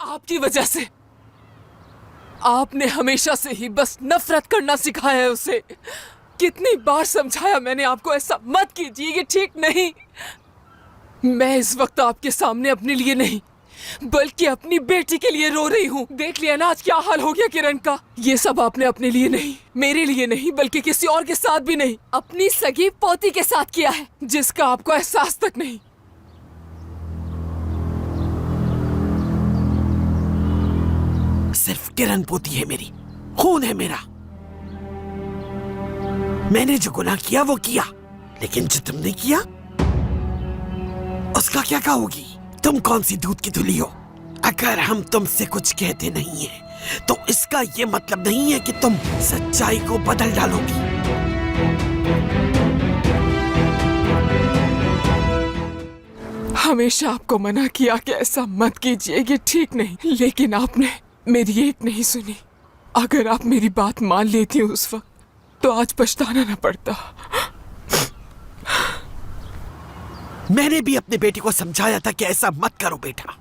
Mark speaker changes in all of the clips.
Speaker 1: आपकी वजह से। आपने हमेशा से ही बस नफरत करना सिखाया है उसे। कितनी बार समझाया मैंने आपको, ऐसा मत कीजिए, ये ठीक नहीं। मैं इस वक्त आपके सामने अपने लिए नहीं बल्कि अपनी बेटी के लिए रो रही हूँ। देख लिया ना आज क्या हाल हो गया किरण का। ये सब आपने अपने लिए नहीं, मेरे लिए नहीं, बल्कि किसी और के साथ भी नहीं, अपनी सगी पोती के साथ किया है, जिसका आपको एहसास तक नहीं।
Speaker 2: सिर्फ किरण पोती है मेरी, खून है मेरा। मैंने जो गुनाह किया वो किया, लेकिन जो तुमने किया उसका क्या कहोगी? तुम कौन सी दूध की धुली हो? अगर हम तुमसे कुछ कहते नहीं है तो इसका ये मतलब नहीं है कि तुम सच्चाई को बदल डालोगी।
Speaker 1: हमेशा आपको मना किया कि ऐसा मत कीजिए, ये ठीक नहीं, लेकिन आपने मेरी एक नहीं सुनी। अगर आप मेरी बात मान लेती उस वक्त तो आज पछताना न पड़ता।
Speaker 2: मैंने भी अपने बेटे को समझाया था कि ऐसा मत करो बेटा,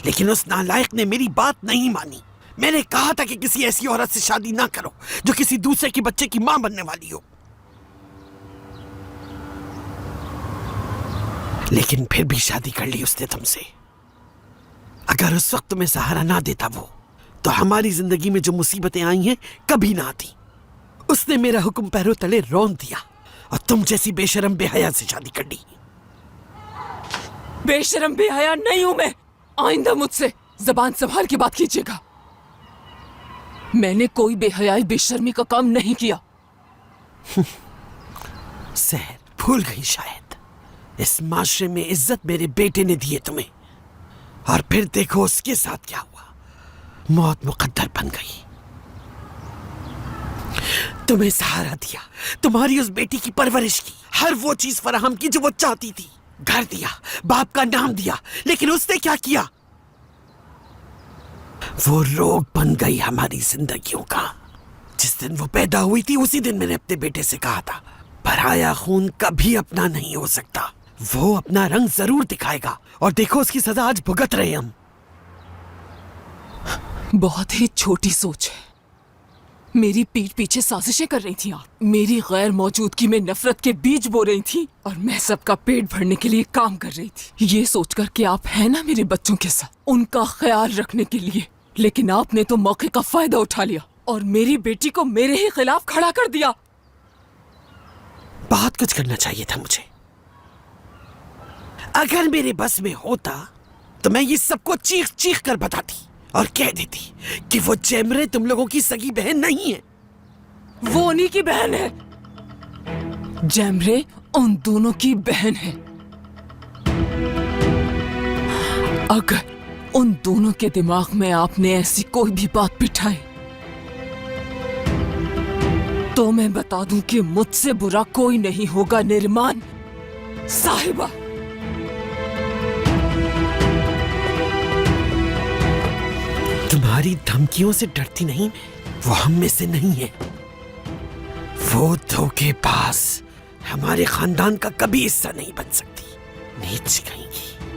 Speaker 2: लेकिन उस नालायक ने मेरी बात नहीं मानी। मैंने कहा था कि किसी ऐसी औरत से शादी ना करो जो किसी दूसरे के बच्चे की मां बनने वाली हो, लेकिन फिर भी शादी कर ली उसने तुमसे। अगर उस वक्त तुम्हें सहारा ना देता वो, तो हमारी जिंदगी में जो मुसीबतें आई हैं कभी ना आती। उसने मेरा हुक्म पैरों तले रौंद दिया और तुम जैसी बेशरम बेहया से शादी कर ली।
Speaker 1: बेशरम बेहया नहीं हूं मैं। आइंदा मुझसे जबान संभाल के बात कीजिएगा। मैंने कोई बेहयाई बेशर्मी का काम नहीं किया।
Speaker 2: सहर भूल गई शायद, इस माशरे में इज्जत मेरे बेटे ने दी है तुम्हें, और फिर देखो उसके साथ क्या हुआ। मौत मुकद्दर बन गई। तुम्हें सहारा दिया, तुम्हारी उस बेटी की परवरिश की, हर वो चीज फराहम की जो वो चाहती थी, घर दिया, बाप का नाम दिया, लेकिन उसने क्या किया? वो रोग बन गई हमारी जिंदगियों का। जिस दिन वो पैदा हुई थी उसी दिन मैंने अपने बेटे से कहा था, पराया खून कभी अपना नहीं हो सकता। वो अपना रंग जरूर दिखाएगा, और देखो उसकी सजा आज भुगत रहे हम।
Speaker 1: बहुत ही छोटी सोच है। मेरी पीठ पीछे साजिशें कर रही थी आप, मेरी गैर मौजूदगी में नफरत के बीज बो रही थी, और मैं सबका पेट भरने के लिए काम कर रही थी, ये सोचकर कि आप हैं ना मेरे बच्चों के साथ, उनका ख्याल रखने के लिए। लेकिन आपने तो मौके का फायदा उठा लिया और मेरी बेटी को मेरे ही खिलाफ खड़ा कर दिया।
Speaker 2: बहुत कुछ करना चाहिए था मुझे। अगर मेरे बस में होता तो मैं ये सबको चीख चीख कर बताती और कह देती कि वो जैमरे तुम लोगों की सगी बहन नहीं है।
Speaker 1: वो उन्हीं की बहन है। जैमरे उन दोनों की बहन है। अगर उन दोनों के दिमाग में आपने ऐसी कोई भी बात बिठाई तो मैं बता दूं कि मुझसे बुरा कोई नहीं होगा निर्माण साहिबा।
Speaker 2: तुम्हारी धमकियों से डरती नहीं मैं, वो हम में से नहीं है। वो धोखेबाज हमारे खानदान का कभी हिस्सा नहीं बन सकती। नीच कहेंगी।